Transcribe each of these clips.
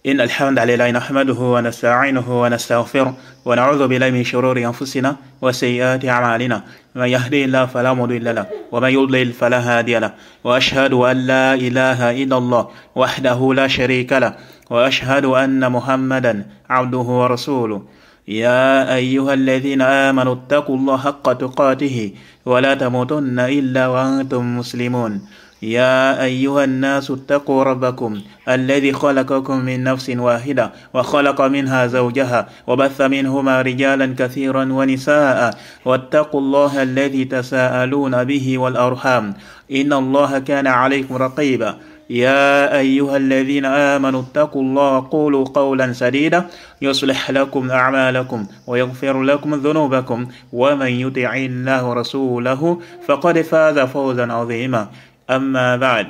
إن الحمد لله نحمده ونستعينه ونستغفره ونعوذ بالله من شرور أنفسنا وسيئات أعمالنا من يهدي الله فلا مضل له ومن يضلل فلا هادي له وأشهد أن لا إله إلا الله وحده لا شريك له وأشهد أن محمدا عبده ورسوله يا أيها الذين آمنوا اتقوا الله حق تقاته ولا تموتن إلا وأنتم مسلمون يا أيها الناس اتقوا ربكم الذي خلقكم من نفس واحدة وخلق منها زوجها وبث منهما رجالا كثيرا ونساء واتقوا الله الذي تساءلون به والأرحام إن الله كان عليكم رقيبا يا أيها الذين آمنوا اتقوا الله وقولوا قولا سديدا يصلح لكم أعمالكم ويغفر لكم ذنوبكم ومن يطع الله ورسوله فقد فاز فوزا عظيما أما بعد.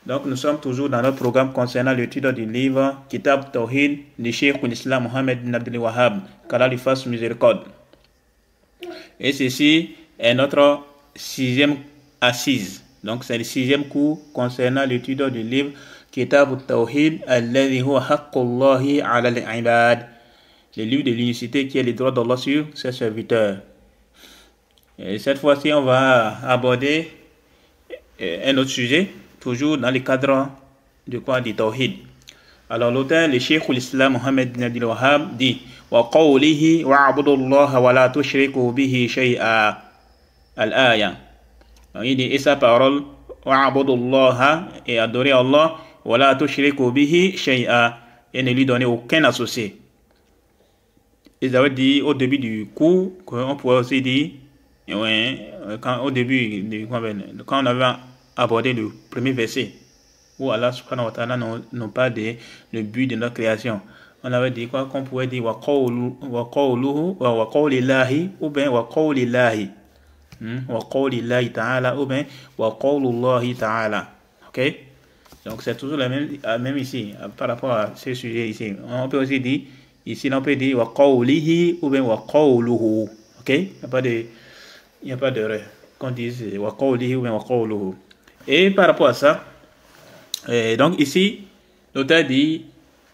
Donc nous sommes toujours dans notre programme concernant l'étude du livre Kitab Tawhid du Cheikh l'Islam Mohammed bin Abdul Wahhab, qu'Allah lui fasse miséricorde. Et ceci est notre 6e assise. Donc c'est le 6e cours concernant l'étude du livre Kitab Tawhid alladhi huwa haqqullahi ala al-ibad, le livre de l'unicité qui est le droit d'Allah sur ses serviteurs. Et cette fois-ci on va aborder un autre sujet, toujours dans le cadre de quoi, du Tawhid. Alors l'auteur, le Cheikh l'Islam Mohammed bin Abdul Wahhab dit wa qawlihi wa'budu Allah wa la tushriku bihi shay'a, al-aya. Il dit, et sa parole, wa'budu Allah, et adorer Allah, wa la tushriku bihi shay'a, et ne lui donner aucun associé. Ils avaient dit au début du cours qu'on pourrait aussi dire, au début, quand on avait abordé le premier verset, où Allah subhanahu wa ta'ala nous parle du but de notre création, on avait dit quoi, qu'on pouvait dire wa qawluhu wa qawlillahi, ou bien wa qawlillahi, wa qawlillahi ta'ala, ou bien wa qawlullahi ta'ala. Ok, donc c'est toujours la même ici par rapport à ce sujet ici. On peut aussi dire ici, on peut dire wa qawlihi ou bien wa qawluhu. Ok, il n'y a pas d'erreur qu'on dise wa qawlihi ou bien wa qawluhu. Et par rapport à ça, donc ici, l'auteur dit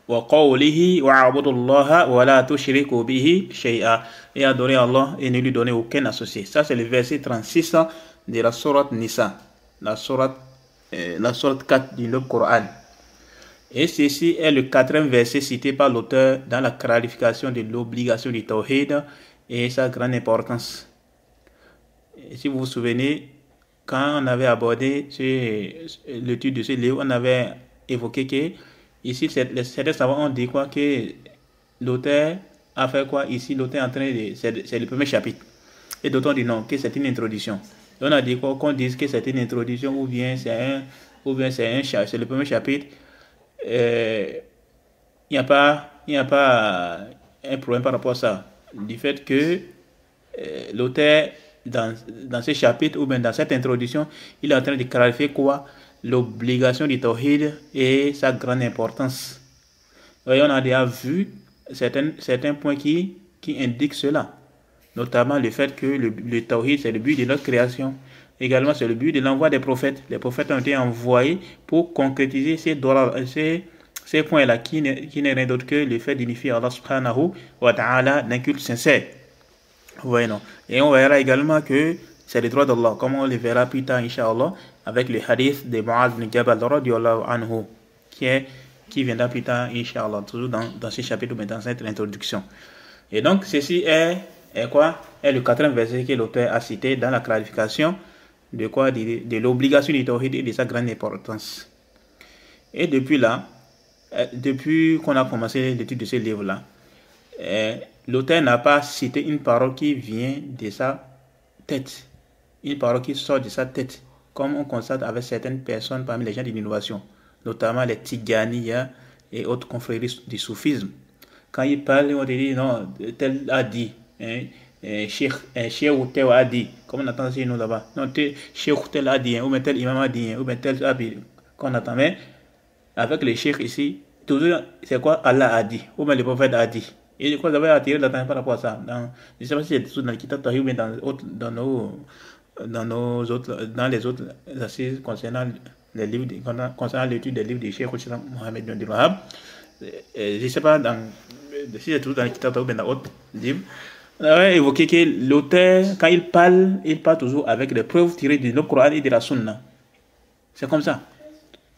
wa qawlihi wa'budu Allah wa la tushriku bihi shay'a, et adorer Allah et ne lui donner aucun associé. Ça c'est le verset 36 de la sourate Nisa, la sourate 4 du Coran. Et ceci est le 4e verset cité par l'auteur dans la clarification de l'obligation du Tawhid et sa grande importance. Et si vous vous souvenez, quand on avait abordé l'étude de ce livre, on avait évoqué que ici, certains savants ont dit quoi, que l'auteur a fait quoi ici, l'auteur est en train de... C'est le premier chapitre. Et d'autres ont dit non, que c'est une introduction. On a dit quoi, qu'on dise que c'est une introduction ou bien c'est c'est le premier chapitre. Il n'y a pas un problème par rapport à ça. Du fait que l'auteur, dans ce chapitre ou bien dans cette introduction, il est en train de clarifier quoi, l'obligation du Tawhid et sa grande importance. Et on a déjà vu certains points qui indiquent cela, notamment le fait que le Tawhid c'est le but de notre création. Également c'est le but de l'envoi des prophètes. Les prophètes ont été envoyés pour concrétiser ces points-là qui n'est rien d'autre que le fait d'unifier Allah subhanahu wa ta'ala d'un culte sincère. Ouais, non. Et on verra également que c'est le droit d'Allah, comme on le verra plus tard, Inch'Allah, avec le hadith de Mu'adh bin Jabal radiyallahu anhu, qui viendra plus tard, Inch'Allah, toujours dans ce chapitre, mais dans cette introduction. Et donc, ceci est quoi? Est le 4e verset que l'auteur a cité dans la clarification de quoi? De l'obligation du Tawhid et de sa grande importance. Et depuis là, depuis qu'on a commencé l'étude de ce livre-là, l'auteur n'a pas cité une parole qui vient de sa tête, une parole qui sort de sa tête, comme on constate avec certaines personnes parmi les gens de l'innovation, notamment les Tidjaniya et autres confréries du soufisme. Quand ils parlent, on dit non, tel a dit, Cheikh tel a dit, comme on entend chez nous là-bas, non, Cheikh tel a dit, ou bien tel imam a dit, ou bien tel a dit, qu'on entend, mais avec les cheikhs ici, toujours c'est quoi Allah a dit, ou bien le prophète a dit. Et je crois que vous avez attiré l'attention par rapport à ça. Je ne sais pas si c'est dans le Kitab Tawhid ou bien dans les autres assises concernant les livres, concernant l'étude des livres de Cheikh l'Islam Mohammed bin Abdul Wahhab. je ne sais pas si c'est toujours dans les Kitab ou dans d'autres livres, on a évoqué que l'auteur, quand il parle toujours avec des preuves tirées du Coran et de la Sunna. C'est comme ça.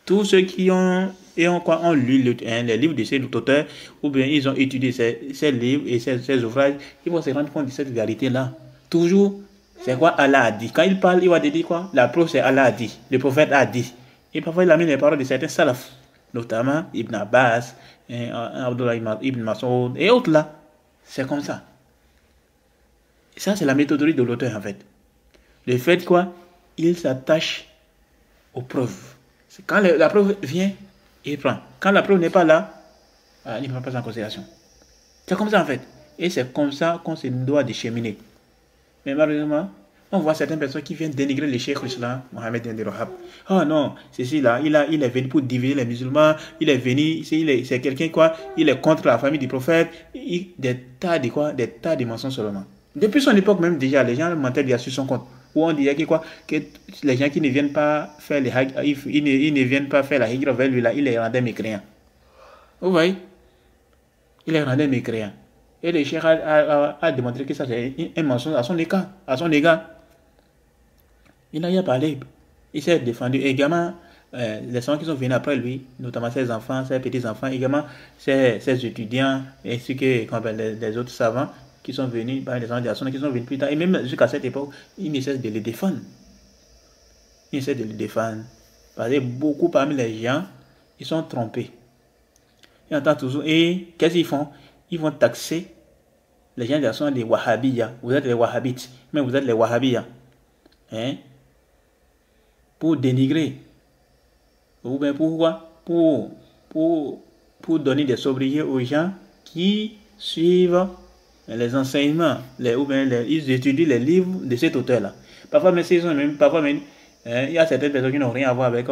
Tous ceux qui ont lu les livres de ces auteurs, ou bien ils ont étudié ces livres et ces ouvrages, ils vont se rendre compte de cette vérité-là. Toujours, c'est quoi Allah a dit. Quand il parle, il va dire quoi? La preuve, c'est Allah a dit. Le prophète a dit. Et parfois, il a mis les paroles de certains salafs, notamment Ibn Abbas, Abdullah Ibn Mas'ud et autres là. C'est comme ça. Et ça, c'est la méthodologie de l'auteur, en fait. Le fait quoi? Il s'attache aux preuves. Quand la preuve vient, il prend. Quand la preuve n'est pas là, il ne prend pas en considération. C'est comme ça en fait. Et c'est comme ça qu'on se doit de cheminer. Mais malheureusement, on voit certaines personnes qui viennent dénigrer le cheikh l'islam, Mohamed Ben Abdel-Wahhab. Oh non, ceci là, il est venu pour diviser les musulmans, il est venu, c'est quelqu'un quoi, il est contre la famille du prophète, des tas de mensonges seulement. Depuis son époque même déjà, les gens mentaient bien sur son compte. Où on disait que les gens qui ne viennent pas faire ils ne viennent pas faire la hijra vers lui là, il les rendait mécréants. Vous voyez? Il les rendait mécréants. Et le cheikh a démontré que ça c'est un mensonge à son égard. Il a parlé. Il s'est défendu. Également, les gens qui sont venus après lui, notamment ses enfants, ses petits-enfants, également ses étudiants, ainsi que les autres savants, qui sont venus, les gens de la Sunna qui sont venus plus tard, et même jusqu'à cette époque, ils ne cessent de les défendre. Ils essaient de les défendre. Parce que beaucoup parmi les gens, ils sont trompés. Ils entendent toujours. Et qu'est-ce qu'ils font? Ils vont taxer les gens de la Sunna des Wahhabiyas. Vous êtes les Wahhabites, mais vous êtes les Wahhabiyas. Hein? Pour dénigrer. Ou bien pourquoi? Pour donner des sobriquets aux gens qui suivent les enseignements, ils étudient les livres de cet auteur-là. Parfois, mais il y a certaines personnes qui n'ont rien à voir avec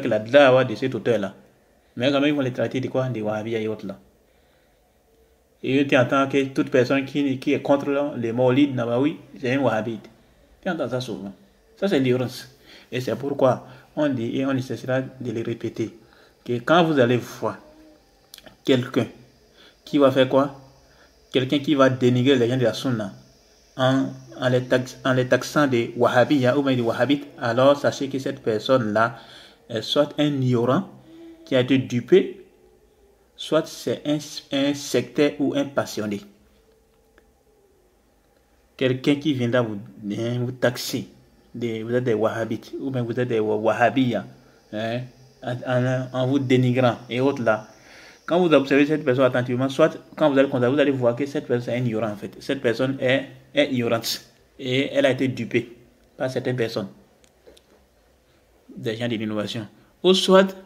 la dawa de cet auteur-là. Mais quand même, ils vont les traiter de quoi? Des wahhabis et autres là. Et tu entends que toute personne qui est contre les maulid nabawi, c'est un wahhabite. Tu entends ça souvent. Ça, c'est l'ignorance. Et c'est pourquoi on dit, et on essaiera de le répéter, que quand vous allez voir quelqu'un qui va faire quoi? Quelqu'un qui va dénigrer les gens de la Sunna en les taxant de Wahhabiyya ou bien de Wahhabites, alors sachez que cette personne-là est soit un ignorant qui a été dupé, soit c'est un sectaire ou un passionné. Quelqu'un qui viendra vous taxer, vous êtes des Wahhabites ou bien vous êtes des Wahhabiyya, en vous dénigrant et autres là. Quand vous observez cette personne attentivement, soit quand vous allez constater, vous allez voir que cette personne est ignorante en fait. Cette personne est ignorante et elle a été dupée par certaines personnes, des gens de l'innovation. Ou soit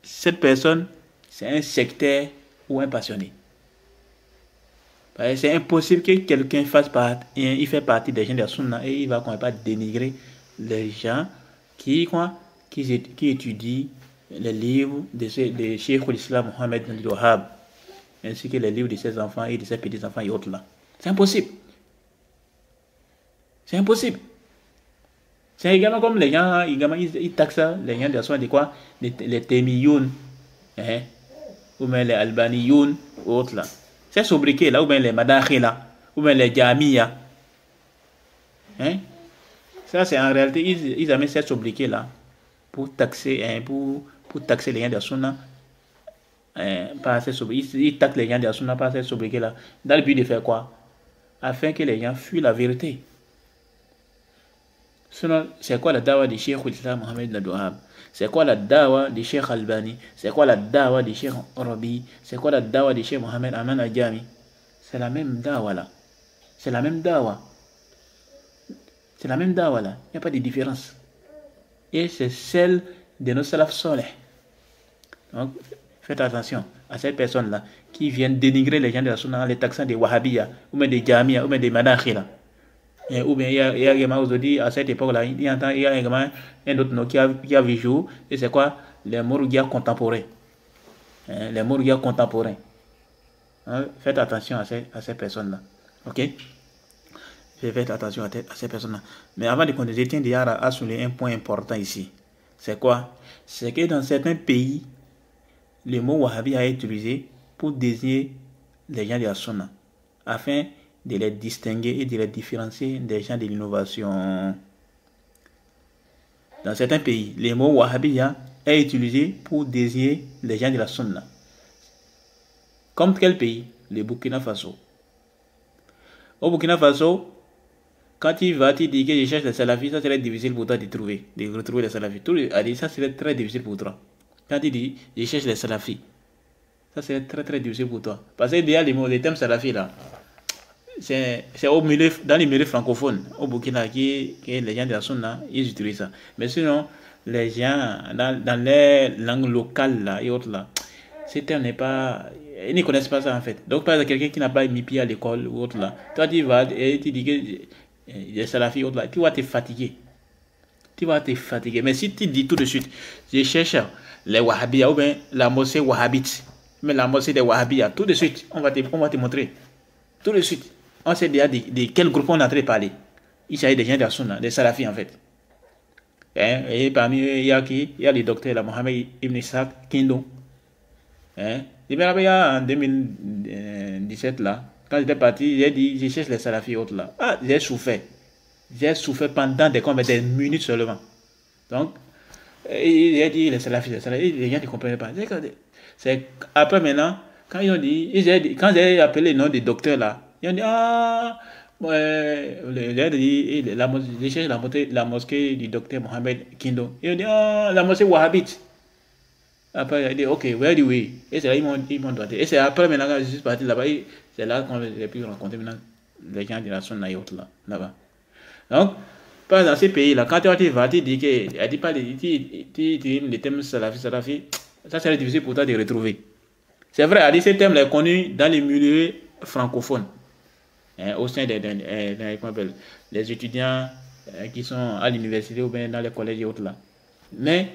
cette personne, c'est un sectaire ou un passionné. C'est impossible que quelqu'un il fait partie des gens de la Sunna et il va quand même pas dénigrer les gens qui étudient les livres de Cheikh l'Islam Mohamed Ben Abdel-Wahhab, ainsi que les livres de ses enfants et de ses petits-enfants et autres là. C'est impossible. C'est impossible. C'est également comme les gens, ils taxent les gens de la Sunna de quoi? Les Témiyoun, ou bien les Albaniyoun, ou autres là. Ces sobriquets là, ou bien les Madakhis là, ou bien les Jamiya. Ça c'est en réalité, ils amènent ces sobriquets là pour taxer, pour taxer les gens de la Sunna par ces sobriquets. Ils taxent les gens de la Sunna par ces sobriquets là, dans le but de faire quoi? Afin que les gens fuient la vérité. Sinon, c'est quoi la dawa de Cheikh l'Islam Mohamed Ben Abdel-Wahhab? C'est quoi la dawa de Cheikh Albani? C'est quoi la dawa de Cheikh Rabi? C'est quoi la dawa de Cheikh Mohamed Aman Al-Jami? C'est la même dawa là. C'est la même dawa. C'est la même dawa là. Il n'y a pas de différence. Et c'est celle de nos salaf soleh. Donc, faites attention à ces personnes-là qui viennent dénigrer les gens de la Sunna en les taxant des Wahhabiyya, ou même des Jamiya, ou même des Madakhis là. Ou bien il y a également aujourd'hui, à cette époque-là, il y a également un autre nom qui a vu jour, et c'est quoi? Les Mourguias contemporains. Les Mourguias contemporains. Faites attention à ces personnes-là. Ok? Faites attention à ces personnes-là. Mais avant de continuer, je tiens déjà à souligner un point important ici. C'est quoi? C'est que dans certains pays, le mot wahhabi a été utilisé pour désigner les gens de la sunna, afin de les distinguer et de les différencier des gens de l'innovation. Dans certains pays, le mot wahhabiyya est utilisé pour désigner les gens de la sunna. Comme quel pays? Le Burkina Faso. Au Burkina Faso, quand tu vas, tu dis que je cherche les salafis, ça serait difficile pour toi de retrouver les salafis. Ça serait très difficile pour toi. Quand tu dis je cherche les salafis, ça serait très très difficile pour toi. Parce que déjà les thèmes salafis là, c'est dans les milieux francophones au Burkina que les gens de la sunna ils utilisent ça. Mais sinon, les gens dans les langues locales là et autres là, ces termes n'est pas, ils ne connaissent pas ça en fait. Donc par exemple quelqu'un qui n'a pas mis pied à l'école ou autre là, toi tu vas et tu dis que les salafis autres là, tu vas te fatiguer. Tu vas te fatiguer. Mais si tu dis tout de suite, je cherche les wahhabiyas ou bien la mosquée wahhabite, mais la mosquée des wahhabiyas, tout de suite, on va te montrer. Tout de suite. On sait déjà de quel groupe on est en train de parler. Il s'agit des gens de la sunna, des salafis en fait. Et parmi eux, il y a qui? Il y a le docteur là, Mohamed Ibn Ishaq Kindo. Il me rappelle en 2017 là, quand j'étais parti, j'ai dit, je cherche les salafis autres là. Ah, j'ai souffert. J'ai souffert pendant des minutes seulement. Donc, il a dit les salafis, les gens ne comprenaient pas. C'est après maintenant, quand ils ont dit, quand j'ai appelé le nom des docteurs là, ils ont dit, ah, je cherche la mosquée du docteur Mohamed Kindo. Ils ont dit, ah, la mosquée wahhabite. Après, il a dit, ok, where do we? Et c'est là, ils m'ont doigté. Et c'est après maintenant, quand je suis parti là-bas, c'est là qu'on j'ai pu rencontrer maintenant les gens de la sunna et autres là-bas. Donc, par exemple, dans ces pays-là, quand tu vas, tu dis que, elle dit pas les thèmes salafi, ça serait difficile pour toi de retrouver. C'est vrai, elle dit ces thèmes-là connus dans les milieux francophones, au sein des étudiants qui sont à l'université ou bien dans les collèges et autres là. Mais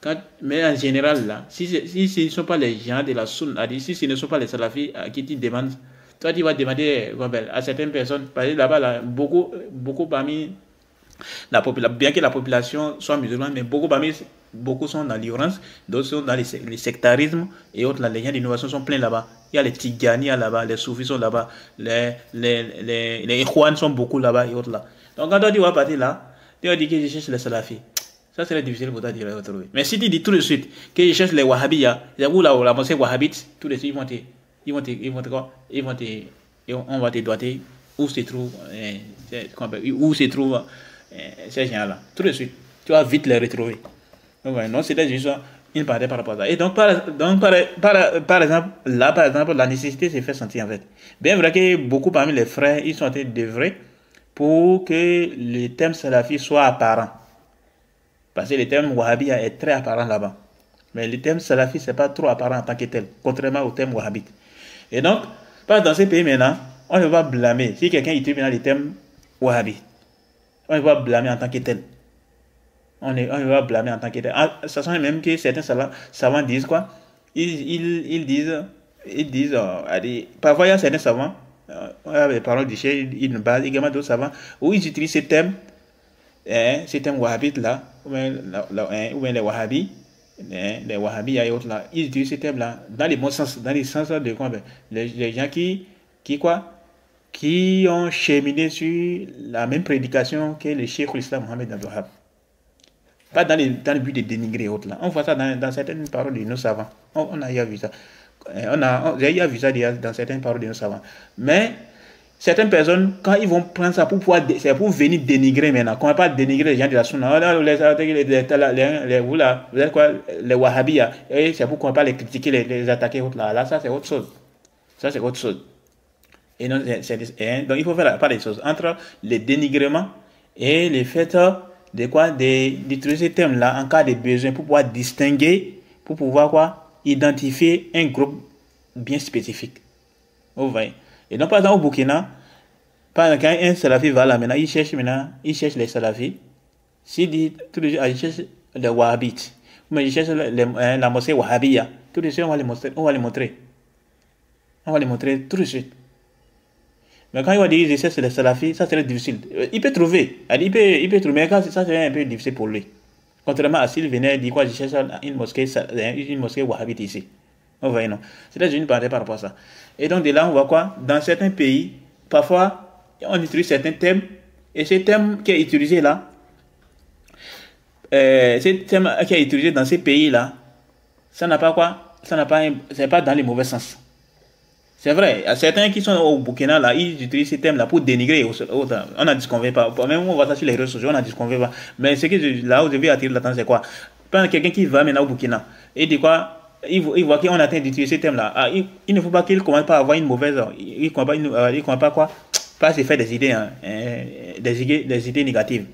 en général, là, si ce ne sont pas les gens de la sunna, si ce ne sont pas les salafis à qui tu demandes, toi tu vas demander à certaines personnes, parce que là-bas, beaucoup parmi la population, bien que la population soit musulmane, mais beaucoup sont dans l'ignorance, d'autres sont dans le sectarisme et autres, là, les gens d'innovation sont pleins là-bas. Il y a les Tigani là-bas, les Soufis sont là-bas, les Ikhwan sont beaucoup là-bas et autres là. Donc quand toi tu vas partir là, tu vas dire que je cherche les salafis. Ça serait difficile pour toi de les retrouver. Mais si tu dis tout de suite que je cherche les wahhabiyas, ou la mosquée wahhabite, tout de suite on va te doiter où se trouve ces gens-là. Tout de suite, tu vas vite les retrouver. Donc, non, c'est juste une partie par rapport à ça. Et donc, par exemple, là, par exemple, la nécessité s'est fait sentir en fait. Bien vrai que beaucoup parmi les frères, ils sont en train d'œuvrer pour que le thème salafi soit apparent. Parce que le thème wahhabi est très apparent là-bas. Mais le thème salafi, ce n'est pas trop apparent en tant que tel, contrairement au thème wahhabite. Et donc, dans ces pays maintenant, on ne va pas blâmer. Si quelqu'un utilise maintenant le thème wahhabi, on ne va pas blâmer en tant que tel. On ne va pas blâmer en tant que tel. Sachant même que certains savants disent quoi? Ils disent, parfois il y a certains savants, les paroles du Cheikh Ibn Baz, également d'autres savants, où ils utilisent ces thèmes wahhabites là, ou bien les wahhabis, les wahhabis et autres là, ils utilisent ces thèmes là dans les bons sens, dans les sens de quoi? Les gens qui ont cheminé sur la même prédication que le Cheikh l'Islam Mohamed Abdul Wahhab. Pas dans le but de dénigrer et autres là. On voit ça dans certaines paroles de nos savants. On a vu ça. J'ai vu ça dans certaines paroles de nos savants. Mais certaines personnes, quand ils vont prendre ça c'est pour venir dénigrer maintenant. Qu'on ne va pas dénigrer les gens de la sunna. Vous êtes quoi? Les wahhabiyas. C'est pour qu'on ne va pas les critiquer, les attaquer. Autres là. Là, ça c'est autre chose. Ça c'est autre chose. Et donc, il faut faire la part des choses entre le dénigrement et le fait d'utiliser ces thèmes-là en cas de besoin pour pouvoir distinguer, pour pouvoir identifier un groupe bien spécifique. Vous voyez. Et donc, par exemple, au Burkina, quand un salafi va là maintenant, il cherche les salafis. S'il dit tout de suite, il cherche les wahhabites, mais il cherche la mosquée wahhabiyya, tout de suite, on va les montrer. On va les montrer tout de suite. Mais quand il va dire que c'est les salafis, ça serait difficile. Il peut trouver. Il peut trouver, mais ça serait un peu difficile pour lui. Contrairement à s'il venait dire quoi, je cherche une mosquée wahhabite ici. Vous voyez, non? C'est une parenthèse par rapport à ça. Et donc, de là, on voit quoi? Dans certains pays, parfois, on utilise certains thèmes, et ce thème qui est utilisé là, ce thème qui est utilisé dans ces pays-là, ça n'a pas quoi? Ça n'a pas, c'est pas dans les mauvais sens. C'est vrai, il y a certains qui sont au Burkina, là, ils utilisent ces thèmes-là pour dénigrer. On n'en disconvient pas. Même on voit ça sur les réseaux sociaux, on n'en disconvient pas. Mais ce que là où je vais attirer l'attention, c'est quoi? Quelqu'un qui va maintenant au Burkina, et dit quoi? Il voit qu'on atteint d'utiliser ces thèmes-là. Ah, il ne faut pas qu'il commence par avoir une mauvaise. Il ne commence pas quoi? Pas se faire des idées, hein, des idées négatives.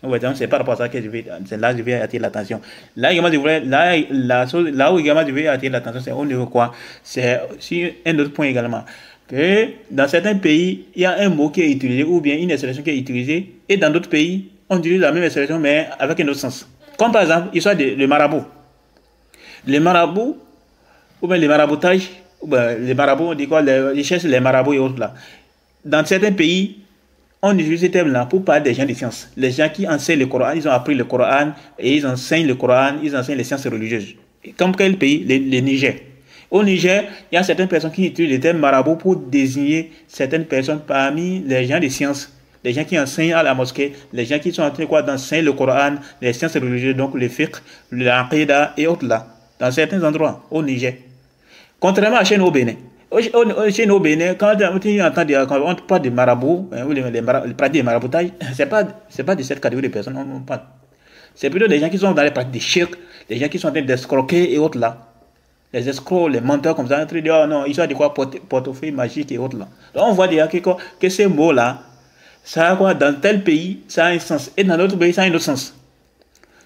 Ouais, donc c'est par rapport à ça que là je vais attirer l'attention. Là également, là où également je vais attirer l'attention, c'est au niveau quoi? C'est sur un autre point également. Que dans certains pays, il y a un mot qui est utilisé ou bien une expression qui est utilisée, et dans d'autres pays, on utilise la même expression mais avec un autre sens. Comme par exemple, l'histoire de marabout. Les marabouts, ou bien les maraboutages, ou bien les marabouts, on dit quoi? Ils cherchent les marabouts et autres là. Dans certains pays, on utilise ce thème-là pour parler des gens de sciences. Les gens qui enseignent le Coran, ils ont appris le Coran et ils enseignent le Coran, ils enseignent les sciences religieuses. Comme quel pays? Le Niger. Au Niger, il y a certaines personnes qui utilisent le terme marabout pour désigner certaines personnes parmi les gens de sciences. Les gens qui enseignent à la mosquée, les gens qui sont en train d'enseigner le Coran, les sciences religieuses, donc le fiqh, l'aqidah et autres là, dans certains endroits au Niger. Contrairement à chez nous au Bénin. Chez nous au Bénin, quand on parle de marabouts, ou les pratiques de maraboutage, c'est pas de cette catégorie de personnes on parle. C'est plutôt des gens qui sont dans les pratiques de shirk, des gens qui sont en train d'escroquer et autres là. Les escrocs, les menteurs comme ça, en train de dire, oh non, ils sont de quoi, portefeuille magique et autres là. Donc on voit déjà que ces mots-là, ça a quoi, dans tel pays, ça a un sens, et dans l'autre pays, ça a un autre sens.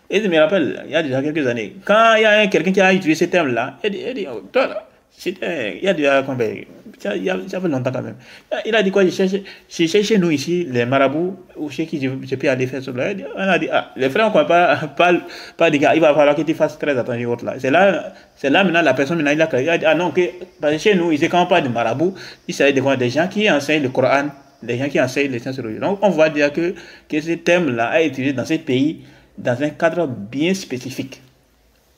Et je me rappelle, il y a déjà quelques années, quand il y a quelqu'un qui a utilisé ce terme-là, il dit, oh, toi là, il y a déjà combien? Ça fait longtemps quand même. Il a dit quoi? Je cherche chez nous ici, les marabouts, ou chez qui je peux aller faire cela. On a dit, ah, les frères, on ne connaît pas des gars, il va falloir que tu fasses très attention. C'est là maintenant, la personne, maintenant, il a dit, ah non, parce que chez nous, ici, quand on parle de marabouts, il s'agit des gens qui enseignent le Coran, des gens qui enseignent les sciences religieuses. Donc, on voit dire que ce thème-là a été utilisé dans ces pays, dans un cadre bien spécifique,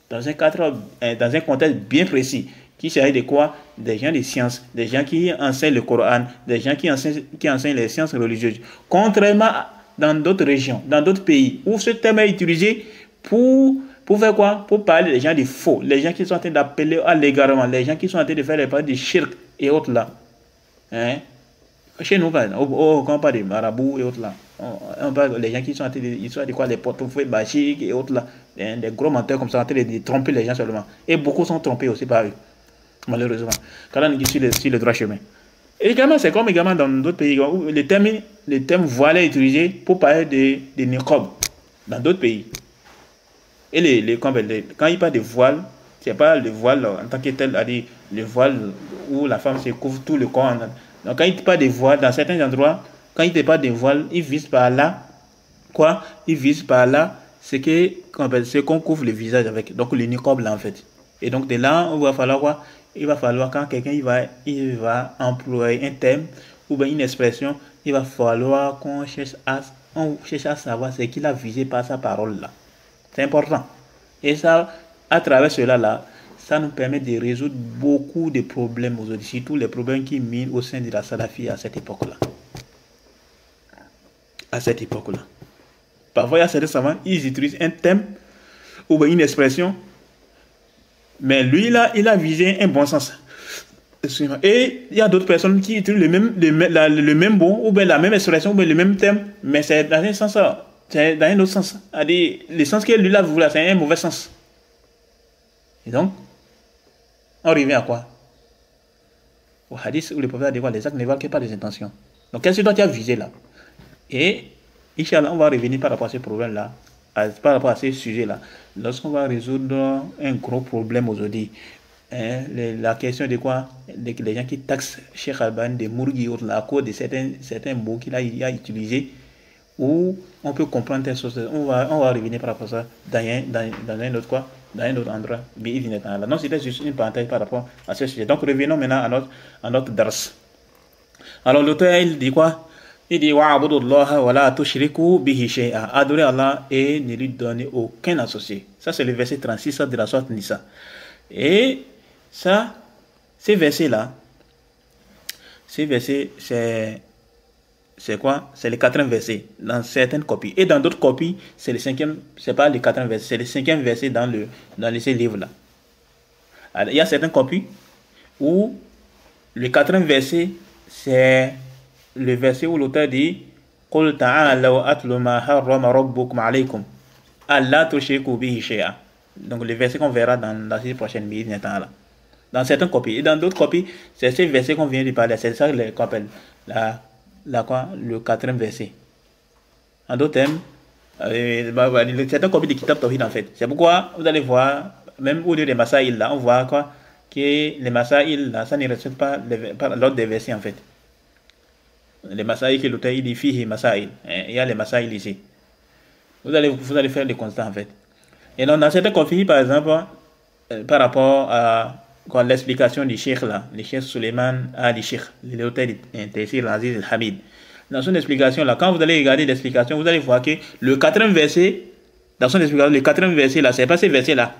dans un contexte bien précis. Qui s'agit de quoi? Des gens de sciences, des gens qui enseignent le Coran, des gens qui enseignent les sciences religieuses. Contrairement dans d'autres régions, dans d'autres pays, où ce thème est utilisé pour faire quoi? Pour parler des gens de faux, les gens qui sont en train d'appeler à l'égarement, les gens qui sont en train de faire les parler de shirk et autres là. Hein? Chez nous, quand on parle des marabouts et autres là, on parle des gens qui sont en train de quoi, les portefeuilles magiques et autres là, des gros menteurs comme ça, en train de tromper les gens seulement. Et beaucoup sont trompés aussi par eux. Malheureusement, quand on est sur le droit chemin. Et également, c'est comme également dans d'autres pays où le terme voile est utilisé pour parler de niqab dans d'autres pays. Et quand il parle de voile, c'est pas le voile en tant que tel, c'est-à-dire le voile où la femme se couvre tout le corps. Donc quand il parle de voile, dans certains endroits, quand il parle de voile, il vise par là, quoi? Il vise par là, c'est qu'on couvre le visage avec, donc le niqab là en fait. Et donc de là, il va falloir quoi? Il va falloir quand quelqu'un il va employer un thème ou bien une expression, il va falloir qu'on cherche à savoir ce qu'il a visé par sa parole là. C'est important. Et ça, à travers cela là, ça nous permet de résoudre beaucoup de problèmes aujourd'hui, surtout les problèmes qui minent au sein de la Salafi à cette époque-là. À cette époque-là. Parfois, il y a certains savants, ils utilisent un thème ou bien une expression. Mais lui, là, il a visé un bon sens. Et il y a d'autres personnes qui utilisent le même bon, ou bien la même expression, ou bien le même thème, mais c'est dans un sens, c'est dans un autre sens. C'est-à-dire, le sens que lui, là, vous voulez, c'est un mauvais sens. Et donc, on revient à quoi? Au hadith où le prophète a dit, les actes ne valent que pas les intentions. Donc, qu'est-ce que toi tu as visé là? Et, Inch'Allah, on va revenir par rapport à ce problème-là, par rapport à ce sujet-là. Lorsqu'on va résoudre un gros problème aujourd'hui, la question de quoi? Les gens qui taxent Cheikh Albani de Mourgui à cause de certains mots qu'il a utilisés, où on peut comprendre telle chose. On va revenir par rapport à ça dans un autre quoi? Dans un autre endroit. Donc c'était juste une parenthèse par rapport à ce sujet. Donc revenons maintenant à notre dars. Alors l'auteur il dit quoi? Il dit wa'budullaha wa la tushriku bihi shay'a. Adorer Allah et ne lui donner aucun associé. Ça, c'est le verset 36 de la sourate Nisa. Et ça, ces versets-là, c'est quoi? C'est le quatrième verset dans certaines copies. Et dans d'autres copies, c'est le cinquième, c'est pas le quatrième verset, c'est le cinquième verset dans ces livres-là. Il y a certaines copies où le quatrième verset, c'est le verset où l'auteur dit قُلْ تَعَالَوْا أَتْلُ مَا حَرَّمَ رَبُّكُمْ عَلَيْكُمْ أَلَّا تُشْرِكُوا بِهِ شَيْئًا. Donc le verset qu'on verra dans la série prochaine, dans certaines copies. Et dans d'autres copies, c'est ce verset qu'on vient de parler. C'est ça qu'on appelle le quatrième verset. En d'autres termes, certaines copies de Kitab Tawhid en fait. C'est pourquoi vous allez voir, même au lieu des Masaïl là, on voit quoi que les Masaïl là, ça ne respecte pas l'ordre des versets en fait. Les Masaïl que l'auteur il dit fihi Masaïl. Il y a les Masaïl ici. Vous allez faire le constat en fait. Et donc, dans certaines copies, par exemple, par rapport à l'explication du Cheikh là, le Cheikh Suleiman Ali Cheikh, l'auteur de Taysir al-Aziz al-Hamid. Dans son explication là, quand vous allez regarder l'explication, vous allez voir que le quatrième verset, dans son explication, le quatrième verset là, c'est pas ces versets là.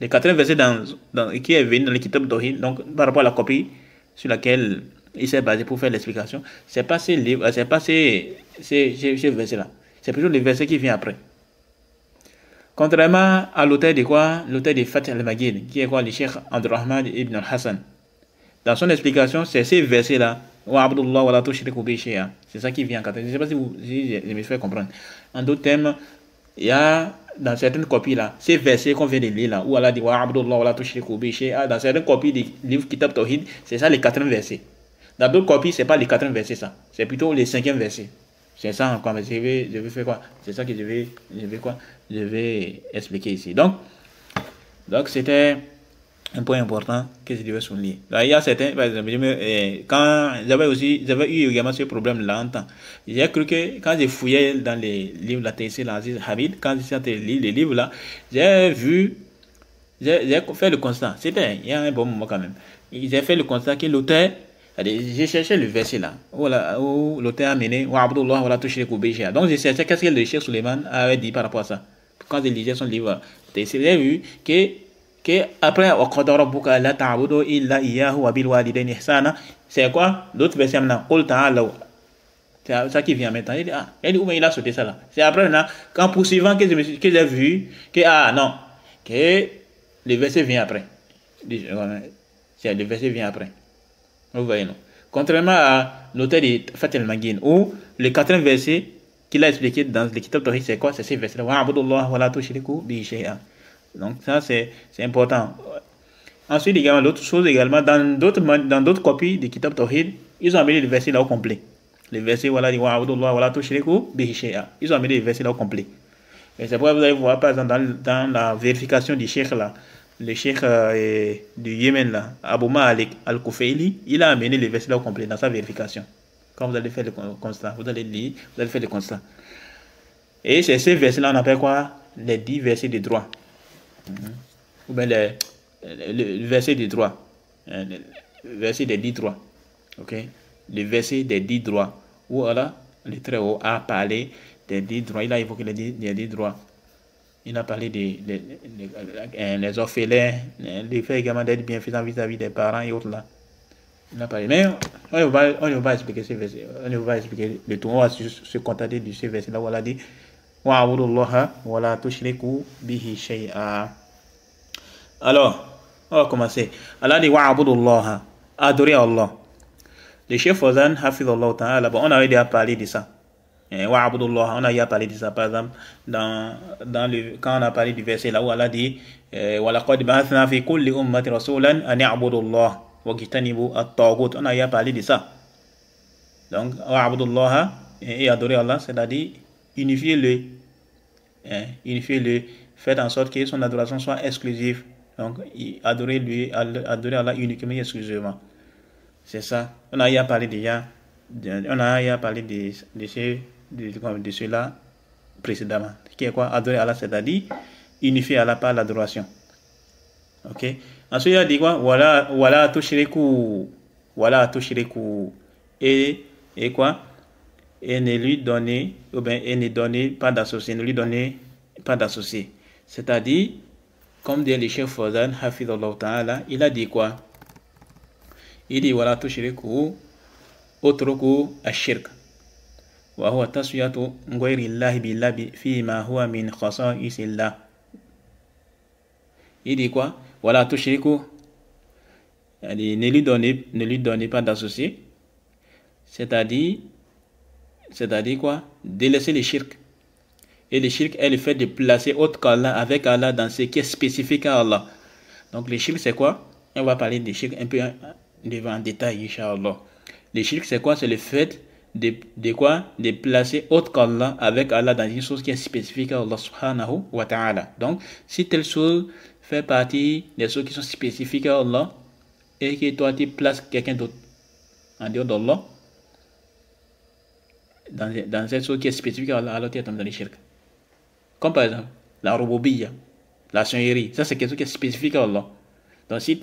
Le quatrième verset qui est venu dans le Kitab Tawhid, donc par rapport à la copie sur laquelle il s'est basé pour faire l'explication, c'est pas ces livres, c'est pas ces versets là. C'est plutôt les versets qui viennent après. Contrairement à l'auteur de quoi? L'auteur de Fath al-Maghid, qui est quoi? Le Cheikh Abdurrahman ibn al-Hassan. Dans son explication, c'est ces versets-là. C'est ça qui vient en quatrième. Je ne sais pas si je me fais comprendre. En d'autres termes, il y a dans certaines copies là, ces versets qu'on vient de lire là, où Allah dit dans certaines copies du livre Kitab Tawhid, c'est ça les quatrième versets. Dans d'autres copies, c'est pas les quatrième versets ça. C'est plutôt les cinquième versets. C'est ça encore, mais je vais faire quoi? C'est ça que je vais expliquer ici. Donc c'était un point important que je devais souligner. Là, il y a certains, par exemple, quand j'avais eu également ce problème-là en temps. J'ai cru que quand j'ai fouillé dans les livres de la Taysir al-Aziz al-Hamid, quand j'ai lu les livres là, j'ai fait le constat. C'était, il y a un bon moment quand même. J'ai fait le constat que l'auteur, j'ai cherché le verset là, où l'auteur a mené donc j'ai cherché qu'est-ce que le Cheikh Suleiman avait dit par rapport à ça. Quand j'ai lisais son livre, j'ai vu que après c'est quoi l'autre verset maintenant? C'est ça qui vient maintenant. Il dit où il a sauté ça là. C'est après là, qu'en poursuivant que j'ai vu que le verset vient après. Le verset vient après. Vous voyez, non? Contrairement à l'auteur de Fath al-Maghid, où le quatrième verset qu'il a expliqué dans le Kitab Tawhid, c'est quoi? C'est ces versets-là. Donc ça, c'est important. Ensuite, également, l'autre chose, également, dans d'autres copies du Kitab Tawhid, ils ont amené le verset là au complet. Le verset, ils ont amené le verset là au complet. Et c'est pourquoi vous allez voir, par exemple, dans la vérification du Cheikh là, le Cheikh du Yémen là, Abu Malik al-Kufayli, il a amené le verset là au complet dans sa vérification. Quand vous allez faire le constat, vous allez lire, vous allez faire le constat. Et c'est ces versets là, on appelle quoi? Les 10 versets de droit. Ou bien le verset des droits. Le verset des 10 droits. Ok? Le verset des 10 droits. Où Allah, le Très-Haut, a parlé des 10 droits. Il a évoqué les 10 droits. Il a parlé des orphelins, le fait également d'être bienfaisant vis-à-vis des parents et autres là. Il a parlé. Mais on ne va pas expliquer ces versets. On ne va pas expliquer le tout. On va se contenter de ces versets là où Allah dit alors, on va commencer. Allah dit wa'budullaha, adorer Allah. Le chef Fawzan, hafizallahu ta'ala, on avait déjà parlé de ça. Wa'budullaha, on a déjà parlé de ça, par exemple, quand on a parlé du verset là où Allah dit وَلَقَدْ بَعَثْنَا فِي كُلِّ أُمَّةٍ رَسُولًا أَنِ اعْبُدُوا اللَّهَ وَاجْتَنِبُوا الطَّاغُوتَ. On a déjà parlé de ça. Donc, wa'budullaha, et adorer Allah, c'est-à-dire unifiez-le. Unifiez-le. Faites en sorte que son adoration soit exclusive. Donc, adorer Allah uniquement et exclusivement. C'est ça. On a déjà parlé de cela précédemment. Qui est quoi? Adorer Allah, c'est-à-dire unifier Allah par l'adoration. Ok? Ensuite, il a dit quoi? Wala tushriku. Et quoi? et ne lui donnez, ou bien, et ne donnez pas d'associé, ne lui donnez pas d'associé. C'est-à-dire, comme dit le Cheikh Fawzan, Hafidhullah Ta'ala, il a dit quoi? Il dit, voilà, tushriku, utruku ash-shirk. Wa huwa taswiyatu ghayri Allah billahi fi ma huwa min khasa'isillah. Il dit quoi? Voilà, tushriku, ne lui donnez pas d'associé. C'est-à-dire quoi? Délaisser les shirk. Et le shirk est le fait de placer autre qu'Allah avec Allah dans ce qui est spécifique à Allah. Donc le shirk c'est quoi? On va parler des shirk un peu en détail, Inch'Allah. Le shirk c'est quoi? C'est le fait de quoi? De placer autre qu'Allah avec Allah dans une chose qui est spécifique à Allah subhanahu wa ta'ala. Donc si telle chose fait partie des choses qui sont spécifiques à Allah et que toi tu places quelqu'un d'autre en dehors d'Allah dans cette chose qui est spécifique à Allah, alors tu es tombé dans le shirk. Comme par exemple, la rububiyya, la seigneurie, ça c'est quelque chose qui est spécifique à Allah. Donc si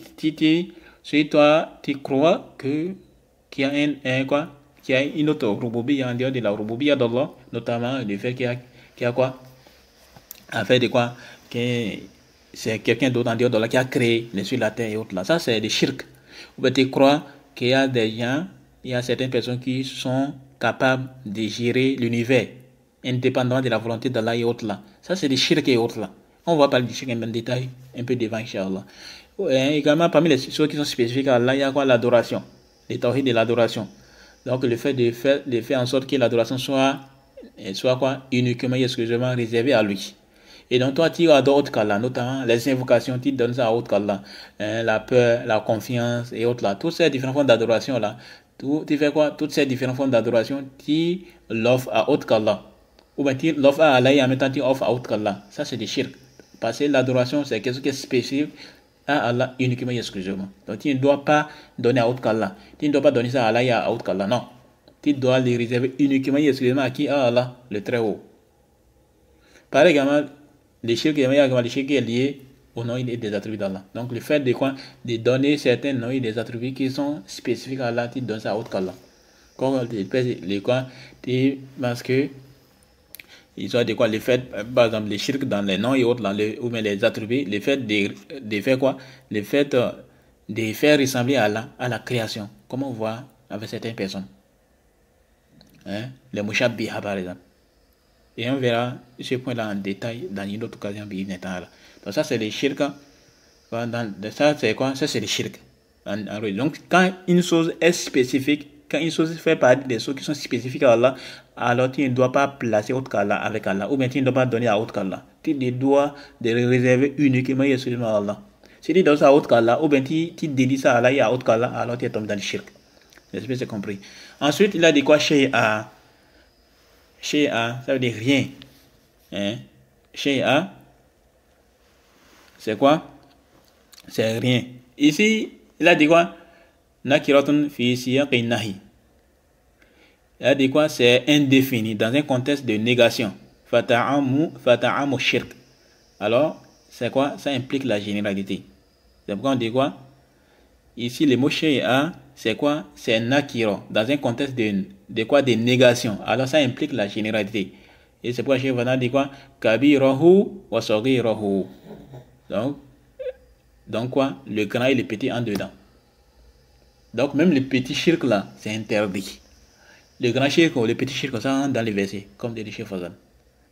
toi tu crois qu'il y a qu'il y a une autre rububiyya en dehors de la rububiyya d'Allah, notamment le fait qu'il y a quoi? En fait de quoi? Que c'est quelqu'un d'autre en dehors d'Allah qui a créé les cieux, la terre et autres là. Ça c'est des shirk. Ou bien tu crois qu'il y a des gens, il y a certaines personnes qui sont capables de gérer l'univers indépendamment de la volonté d'Allah et autres là. Ça c'est des shirk et autres là. On va parler du shirk en détail un peu devant, Inch'Allah. Également parmi les choses qui sont spécifiques à Allah, il y a quoi? L'adoration, les tawhid de l'adoration. Donc le fait de faire en sorte que l'adoration soit quoi? Uniquement et exclusivement réservée à lui. Et donc toi tu adores autre qu'Allah, notamment les invocations, tu donnes ça à autre qu'Allah, la peur, la confiance et autres là. Toutes ces différentes formes d'adoration là, tu fais quoi? Toutes ces différentes formes d'adoration, tu l'offres à autre qu'Allah. Ou bien tu l'offres à Allah et en même temps tu offres à autre qu'Allah. Ça c'est des shirk. Parce que l'adoration c'est quelque chose qui est spécifique à Allah uniquement et exclusivement. Donc tu ne dois pas donner à autre qu'Allah. Tu ne dois pas donner ça à Allah et à autre qu'Allah. Non. Tu dois les réserver uniquement et exclusivement à qui? À Allah, le très haut. Par exemple, le shirk est lié au nom et des attributs d'Allah. Donc le fait de quoi? De donner certains noms et des attributs qui sont spécifiques à Allah, tu donnes ça à autre qu'Allah. Comme les quoi? Parce que ils ont de quoi? Le fait, par exemple, les shirk dans les noms et autres, ou bien les attributs, le fait de faire quoi? Le fait de faire ressembler à Allah, à la création. Comme on voit avec certaines personnes. Les mushabbiha par exemple. Et on verra ce point-là en détail dans une autre occasion. Donc ça c'est les shirk. Ça c'est quoi? Ça c'est les shirk. Donc quand une chose est spécifique, quand une chose fait partie des choses qui sont spécifiques à Allah, alors tu ne dois pas placer autre qu'Allah avec Allah, ou bien tu ne dois pas donner à autre qu'Allah. Tu dois de le réserver uniquement et exclusivement à Allah. Si tu donnes ça à autre qu'Allah, ou bien tu dédies ça à Allah et à autre qu'Allah, alors tu es tombé dans le shirk. J'espère que c'est compris. Ensuite, il a dit quoi? Shay'a. Shay'a, ça veut dire rien. Shay'a, c'est quoi? C'est rien. Ici, il a dit quoi? Nakiratun fi siyaqin nahi. Il a dit quoi? C'est indéfini dans un contexte de négation. Fata'amu shirk. Alors, c'est quoi? Ça implique la généralité. C'est pourquoi on dit quoi? Ici, le mot shay'a, c'est quoi? C'est nakira dans un contexte de quoi? De négation. Alors, ça implique la généralité. Et c'est pourquoi Cheikh Fawzan dit quoi? Kabirahu wa saghirahu. Donc quoi? Le grand et le petit en dedans. Donc même le petit shirk là, c'est interdit. Le grand shirk ou le petit shirk, ça dans les versets, comme dit Cheikh Fawzan.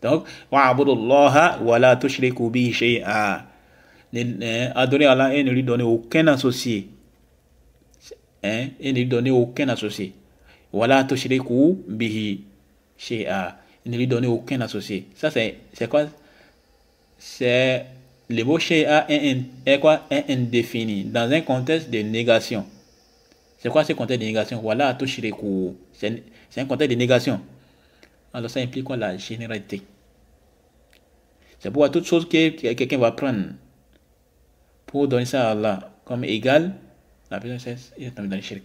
Donc, wa'abudullaha wa la tushriku bihi shay'a. Adorer Allah et ne lui donner aucun associé. Et ne lui donner aucun associé. Wa la tushriku bihi shay'a. Ne lui donner aucun associé. Ça c'est quoi? C'est le mot shay'a est quoi? Est indéfini dans un contexte de négation. C'est quoi ce contexte de négation? Voilà, tushriku. C'est un contexte de négation. Alors ça implique quoi? La généralité. C'est pourquoi toute chose que quelqu'un va prendre pour donner ça à Allah comme égal, la personne est tombée dans le shirk.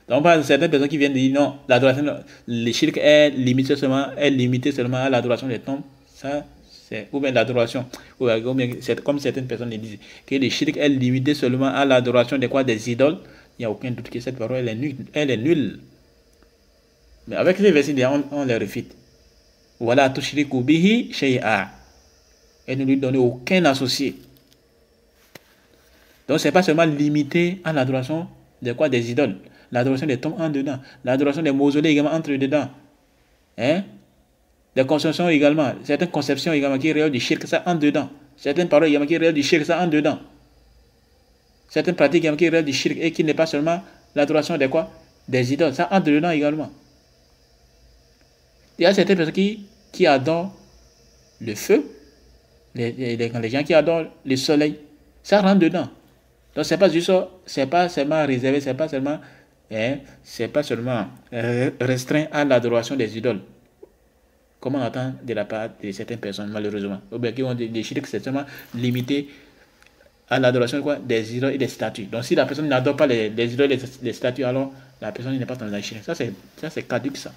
Donc par exemple, certaines personnes qui viennent dire non, l'adoration, le shirk est limité seulement à l'adoration des tombes. Ça, c'est ou bien l'adoration, ou bien comme certaines personnes le disent, que le shirk est limité seulement à l'adoration des idoles. Il n'y a aucun doute que cette parole elle est nulle. Mais avec les versets, on les refute. Voilà, tushriku bihi shay'a. Et ne lui donnez aucun associé. Donc, c'est pas seulement limité à l'adoration de quoi? Des idoles. L'adoration des tombes entre dedans. L'adoration des mausolées également entre dedans. Hein? Des conceptions également. Certaines conceptions également qui relèvent du shirk, ça entre dedans. Certaines paroles également qui relèvent du shirk, ça entre dedans. Certaines pratiques également qui relèvent du shirk et qui n'est pas seulement l'adoration des quoi? Des idoles. Ça entre dedans également. Il y a certaines personnes qui adorent le feu. Les gens qui adorent le soleil. Ça rentre dedans. Donc c'est pas juste, c'est pas seulement réservé, c'est pas seulement restreint à l'adoration des idoles. Comme on entend de la part de certaines personnes, malheureusement. Ou bien qui ont des shirks, c'est seulement limité à l'adoration des idoles et des statues. Donc si la personne n'adore pas les idoles et les statues, alors la personne n'est pas dans la shirk. Ça c'est caduque, ça.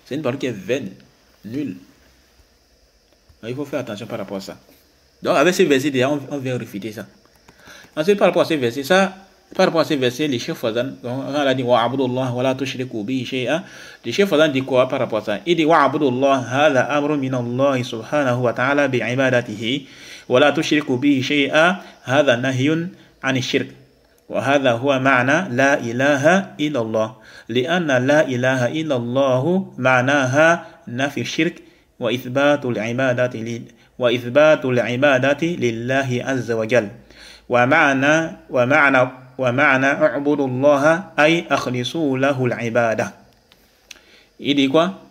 C'est une parole qui est vaine, nulle. Donc, il faut faire attention par rapport à ça. Donc avec ces versets, déjà, on vient réfuter ça. Ensuite, par rapport à ces versets, les chefs Fazan, on a dit wa'abudullah wa la tushriku bihi shay'a. Les chefs Fazan dit quoi par rapport à ça? Il dit wa'abudullah hadha amrun min Allah subhanahu wa ta'ala bi ibadatihi wa la tushriku bihi shay'a hadha nahyun 'ani shirk. وهذا هو معنى لا إله إلا الله لأن لا إله إلا الله معناها نفي الشرك وإثبات العبادة لله عز وجل ومعنى اعبدوا الله أي أخلصوا له العبادة. Il dit quoi?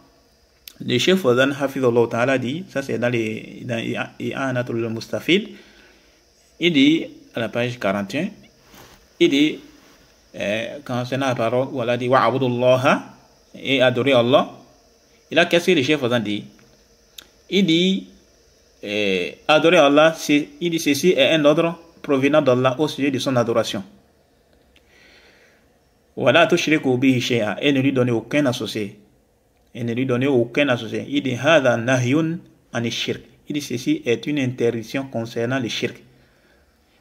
Le chef Fawzan Hafizullah Ta'ala dit, ça c'est dans I'anatul Mustafid, il dit à la page 41, il dit, quand c'est dans la parole où Allah dit wa'abudullah et adorer Allah, il a qu'est-ce que le chef Fawzan dit? Il dit adorer Allah, il dit ceci est un ordre provenant d'Allah au sujet de son adoration. Voilà, tushriku bihi shay'a, et ne lui donner aucun associé. Il dit hadha nahyun ani shirk. Il dit ceci est une interdiction concernant le shirk.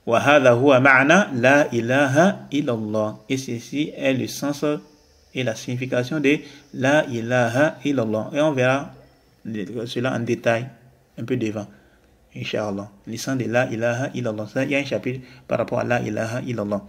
Wa hadha huwa ma'na la ilaha illallah. Et ceci est le sens et la signification de la ilaha illallah. Et on verra cela en détail un peu devant. Inch'Allah. Le sens de la ilaha illallah. Ça, il y a un chapitre par rapport à la ilaha illallah.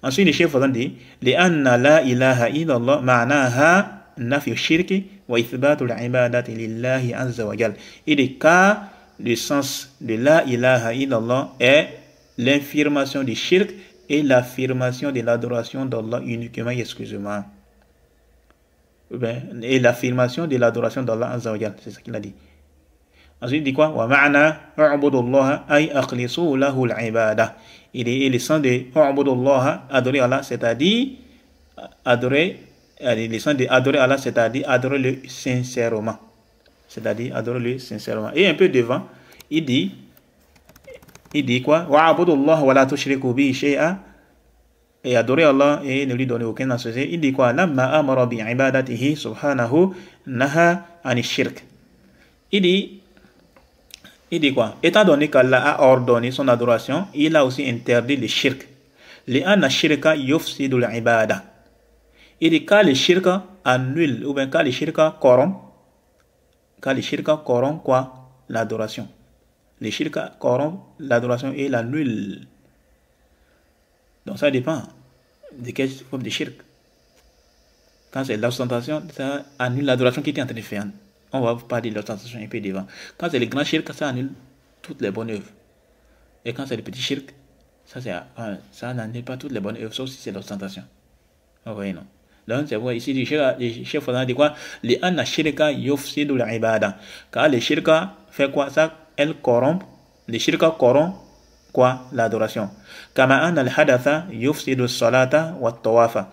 Ensuite, le chef Fawzan dit li'anna la ilaha illallah ma'naha nafi shirki wa ithbatu al-ibadati lillahi azza wa jal. Et le cas, le sens de la ilaha illallah est l'infirmation du shirk et l'affirmation de l'adoration d'Allah uniquement et exclusivement. Et l'affirmation de l'adoration d'Allah azza wa jal. C'est ça qu'il a dit. Ensuite, il dit quoi? Wa ma'na u'budullaha ay akhlisu lahu al-ibada. Il est le sens de u'budullaha, adorer Allah, c'est-à-dire adorer. Le sens de adorer Allah, c'est-à-dire adorer le sincèrement. Et un peu devant, il dit quoi? Wa'abudullah wa la tushriku bihi shay'a. Et adorer Allah et ne lui donner aucun associé. Il dit quoi? Lamma amara bi ibadatihi subhanahu naha ani shirk. Il dit quoi? Étant donné qu'Allah a ordonné son adoration, il a aussi interdit le shirk. Li'anna shirka yufsidu al-ibada. Il dit quand le shirk annule, ou bien quand le shirk corrompt quoi? L'adoration. Le shirk corrompt l'adoration et l'annule. Donc ça dépend de quelle forme de shirk. Quand c'est l'ostentation, ça annule l'adoration qui était en train de faire. On va parler de l'ostentation un peu devant. Quand c'est le grand shirk, ça annule toutes les bonnes œuvres. Et quand c'est le petit shirk, ça n'annule pas toutes les bonnes œuvres, sauf si c'est l'ostentation. Vous voyez, non? Donc, c'est vrai, ici, le chef Fawzan dit quoi? Li'anna shirka yufsidu al-ibada. Car le shirka fait quoi? Ça, elle corrompt. Le shirka corrompt quoi? L'adoration. Kama anna al-hadatha yufsidu as-salata wa at-tawafa.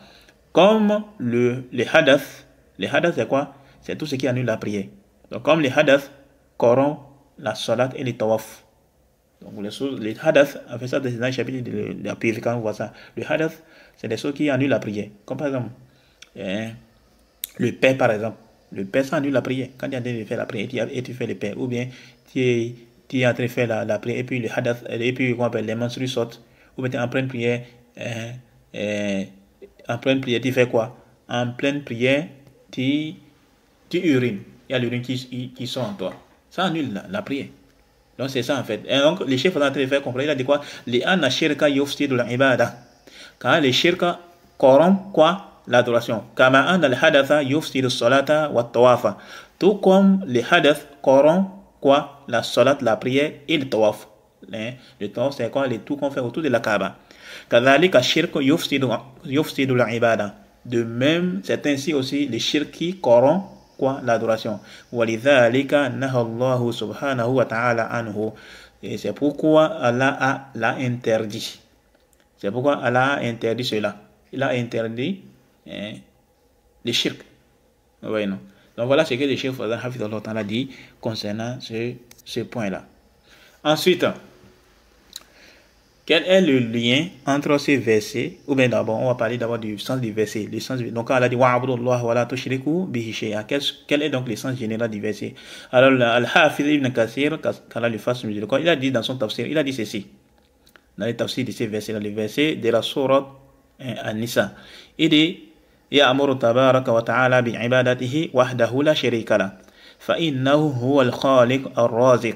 Comme le hadath c'est quoi? C'est tout ce qui annule la prière. Donc, comme le hadath corrompt la salat et le tawaf. Donc, les hadath, en fait ça, dans le chapitre de la purification, on voit ça. Le hadath, c'est des choses qui annulent la prière. Comme par exemple, le paix par exemple. Le paix, ça annule la prière. Quand tu es en train de faire la prière et tu fais le paix, ou bien tu es en train de faire la prière et puis le hadath, et puis on appelle les menstrues sortent, ou bien tu es en pleine prière, tu fais quoi? En pleine prière, tu urines, il y a l'urine qui sort en toi. Ça annule la prière. Donc c'est ça en fait. Et donc le chef va faire comprendre, il a dit quoi? Li'anna shirka yufsidu al-ibada. Car le shirka corrompt quoi? L'adoration. Kama anna al-hadatha yufsidu as-salata wa at-tawafa. Tout comme le hadath corrompt quoi? La salat, la prière et le tawaf. Le tawaf c'est quoi? Les tout qu'on fait autour de la Kaaba. Kadhalika shirka yufsidu al-ibada. De même, c'est ainsi aussi le shirk qui corrompt quoi? L'adoration. Walidhalika nahallahu subhanahu wa ta'ala anhu. Et c'est pourquoi Allah l'a interdit. C'est pourquoi Allah a interdit cela. Il a interdit le shirk. Oui, non. Donc voilà ce que le Cheikh Fawzan Hafidhahullah Ta'ala dit concernant ce point-là. Ensuite, quel est le lien entre ces versets? Ou bien d'abord, on va parler d'abord du sens du verset. Donc, Allah dit wa'abudullah wa la tushriku bihi shay'a. Quel est donc le sens général du verset? Alors, Al-Hafiz ibn Kathir, qu'Allah lui fasse miséricorde, il a dit dans son tafsir, il a dit ceci. Dans les tafsirs de ces versets, dans les versets de la sourate An-Nisa. Il dit يأمر تبارك وتعالى بعبادته وحده لا شريك له فإنه هو الخالق الرازق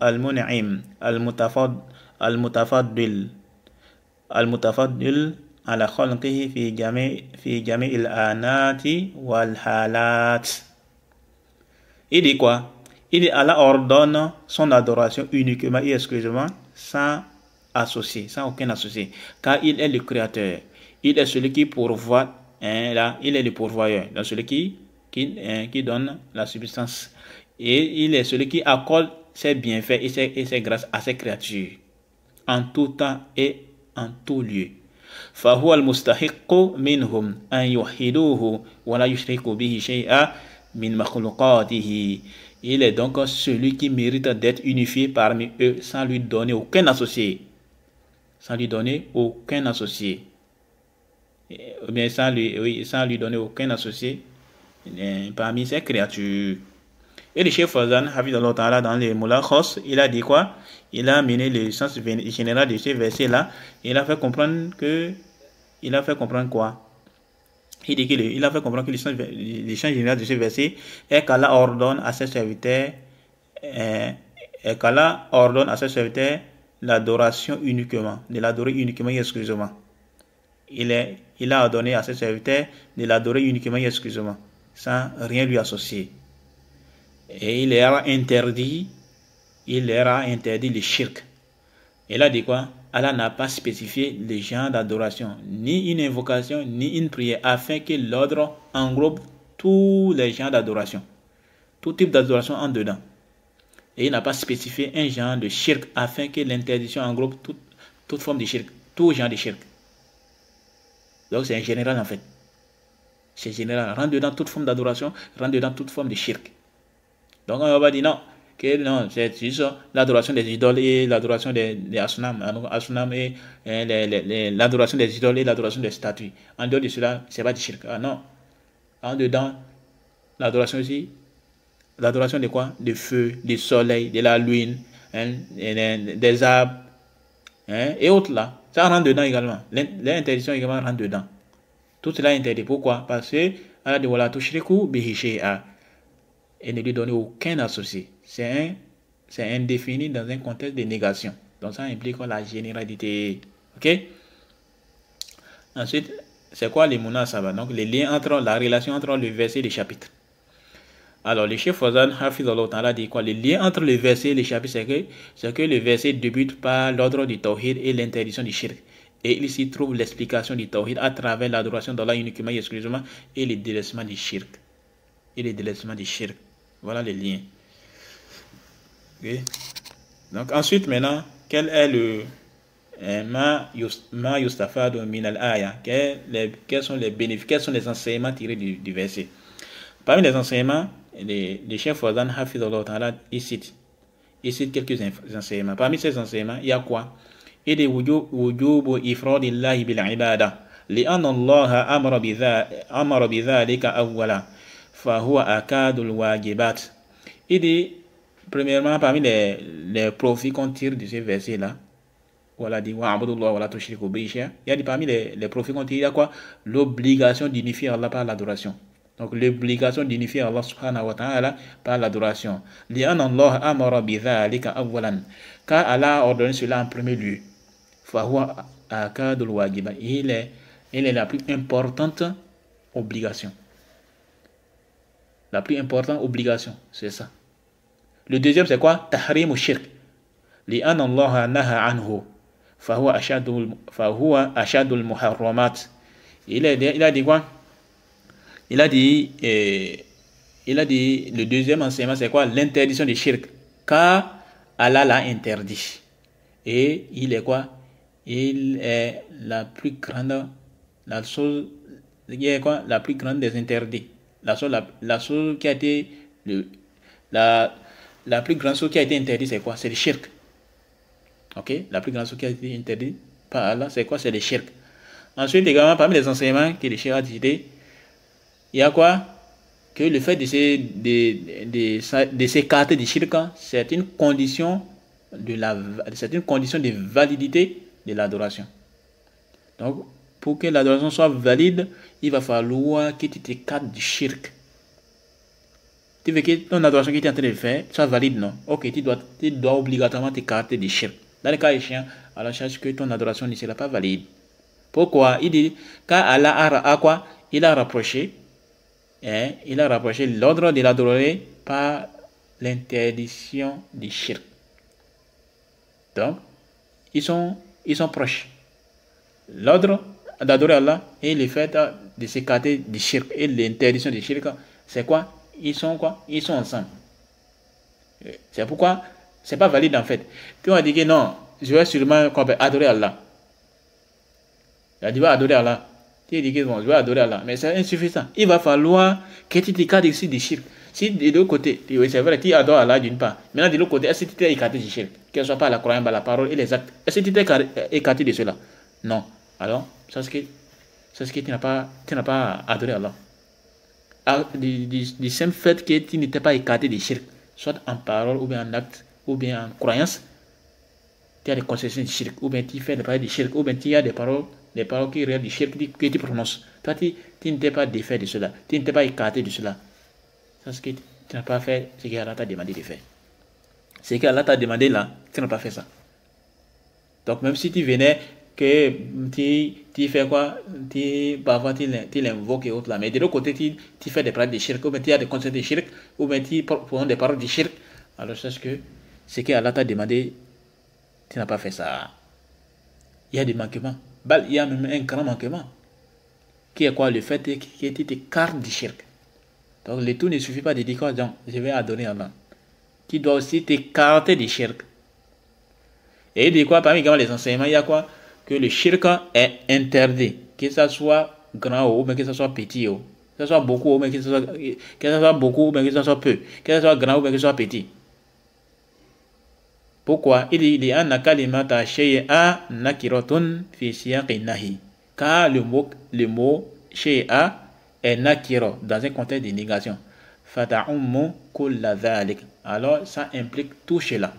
المنعم المتفضل على خلقه في جميع الآنات والحالات. Il dit quoi? Il dit Allah ordonne son adoration uniquement et exclusivement sans associé, sans aucun associé, car il est le créateur, il est celui qui pourvoit. Là, il est le pourvoyeur, donc celui qui donne la substance. Et il est celui qui accorde ses bienfaits et ses grâces à ses créatures, en tout temps et en tout lieu. فهو المستحق منهم أن يوحدوه ولا يشركوا به شيئا من مخلوقاته. Il est donc celui qui mérite d'être unifié parmi eux sans lui donner aucun associé. Sans lui donner aucun associé. Ou bien sans lui donner aucun associé parmi ses créatures. Et le Cheikh Fawzan Hafidhahullah Ta'ala dans les Mulakhos, il a dit quoi? Il a amené le sens général de ces versets-là. Il a fait comprendre quoi? Il a fait comprendre que le sens général de ces versets est qu'Allah ordonne à ses serviteurs l'adoration uniquement, de l'adorer uniquement et exclusivement. Il a ordonné à ses serviteurs de l'adorer uniquement et exclusivement, sans rien lui associer. Et il leur a interdit le shirk. Il a dit quoi? Allah n'a pas spécifié les genres d'adoration, ni une invocation, ni une prière, afin que l'ordre englobe tous les genres d'adoration, tout type d'adoration en dedans. Et il n'a pas spécifié un genre de shirk, afin que l'interdiction englobe toute forme de shirk, tout genre de shirk. Donc c'est un général en fait. C'est général. Rentre dedans toute forme d'adoration, rentre dedans toute forme de shirk. Donc on va dire non, c'est juste l'adoration des idoles et l'adoration des asnam et l'adoration des idoles et l'adoration des statues. En dehors de cela, c'est pas du shirk. Ah non. En dedans, l'adoration aussi, l'adoration de quoi? Du feu, du soleil, de la lune, des arbres, et autres là. Ça rentre dedans également. L'interdiction également rentre dedans. Tout cela est interdit. Pourquoi? Parce que Allah dit wala tushriku bihi shay'a. Et ne lui donner aucun associé. C'est indéfini dans un contexte de négation. Donc ça implique la généralité. Ok? Ensuite, c'est quoi les munasaba? Donc les liens entre la relation entre le verset et le chapitre. Alors le Cheikh Fawzan Hafidhahullah Ta'ala dit quoi? Le lien entre le verset et le chapitre, c'est que le verset débute par l'ordre du tawhid et l'interdiction du shirk. Et il s'y trouve l'explication du tawhid à travers l'adoration d'Allah uniquement et exclusivement et le délaissement du shirk. Voilà les liens. Okay. Donc ensuite maintenant, quel est le ma yustafadu min al-aya? Quels sont les bénéfices, quels sont les enseignements tirés du verset? Parmi les enseignements, le Cheikh Fawzan Hafidhahullah Ta'ala, il cite quelques enseignements. Parmi ces enseignements, il y a quoi? Il dit wujubu ifradillahi bil ibada li'anna Allah amara bidhalika awwala fa huwa akadul wajibat. Il dit premièrement parmi les profits qu'on tire de ces versets là, voilà dit wa'budullah wa la tushriku bihi shay'a. Il y a dit parmi les profits qu'on tire, il y a quoi? L'obligation d'unifier Allah par l'adoration. Donc l'obligation d'unifier Allah subhanahu wa ta'ala par l'adoration. Li'an Allah amara bidhalika awwalan. Car Allah a ordonné cela en premier lieu. Fahuwa akadul wajiba. Il est la plus importante obligation. La plus importante obligation, c'est ça. Le deuxième, c'est quoi? Tahrim ou shirk. Li'an Allah naha anhu. Fahuwa ashadul muharramat. Il a dit quoi? Il a dit, le deuxième enseignement, c'est quoi? L'interdiction du shirk. Car Allah l'a interdit. Et il est quoi? Il est la plus grande, la chose, la plus grande des interdits. La chose qui a été, la plus grande chose qui a été interdite, c'est quoi? C'est le shirk. Ok? La plus grande chose qui a été interdite par Allah, c'est quoi? C'est le shirk. Ensuite, également, parmi les enseignements que le shirk a dit, il y a quoi? Que le fait de s'écarter du shirk, c'est une condition de validité de l'adoration. Donc, pour que l'adoration soit valide, il va falloir que tu t'écartes du shirk. Tu veux que ton adoration que tu es en train de faire soit valide, non? Ok, tu dois obligatoirement t'écarter du shirk. Dans le cas échéant, alors cherche que ton adoration ne sera pas valide. Pourquoi? Il dit, car Allah a quoi? Il a rapproché l'ordre de l'adorer par l'interdiction du shirk. Donc, ils sont proches. L'ordre d'adorer Allah et le fait de s'écarter du shirk et l'interdiction du shirk, c'est quoi? Ils sont ensemble. C'est pourquoi c'est pas valide en fait. Puis on a dit que non, je vais sûrement adorer Allah. Il a dit va adorer Allah. Tu dis que bon, je vais adorer Allah. Mais c'est insuffisant. Il va falloir que tu t'écartes ici du shirk. Si de l'autre côté, c'est vrai, tu adores Allah d'une part. Maintenant, de l'autre côté, est-ce que tu t'es écarté du shirk? Que ce soit pas la croyance, la parole et les actes. Est-ce que tu t'es écarté de cela? Non. Alors, c'est ce que tu n'as pas adoré Allah. Du simple fait que tu n'étais pas écarté du shirk, soit en parole ou bien en acte ou bien en croyance, tu as des concessions du shirk, ou bien tu fais des paroles du shirk, ou bien tu as des paroles qui réalisent du shirk que tu prononces. Toi, tu n'étais pas défait de cela, tu n'étais pas écarté de cela. C'est ce que tu n'as pas fait, ce qu'Allah t'a demandé de faire. Ce qu'Allah t'a demandé là, tu n'as pas fait ça. Donc même si tu venais, que tu fais quoi, parfois tu l'invoques et autres là, mais de l'autre côté, tu fais des paroles de shirk, ou bien tu as des concepts de shirk, ou bien tu prends des paroles de shirk, alors sache que ce qu'Allah t'a demandé, tu n'as pas fait ça. Il y a des manquements. Il y a même un grand manquement. Qui est quoi? Le fait que tu t'écartes du shirk. Donc le tout ne suffit pas de dire quoi, donc je vais adorer Allah. Tu dois aussi t'écarter du shirk. Et il dit quoi? Parmi les enseignements, il y a quoi? Que le shirk est interdit. Que ce soit grand ou bien que ce soit petit. Que ce soit beaucoup ou bien que ce soit beaucoup ou bien que ce soit peu. Que ce soit grand ou bien que ce soit petit. Pourquoi? Il dit anna kalimata shay'a nakiratun fi siyaqin nahi. Car le mot shay'a est nakira dans un contexte de négation. Fata'ummu kulla dhalik. Alors ça implique tout cela.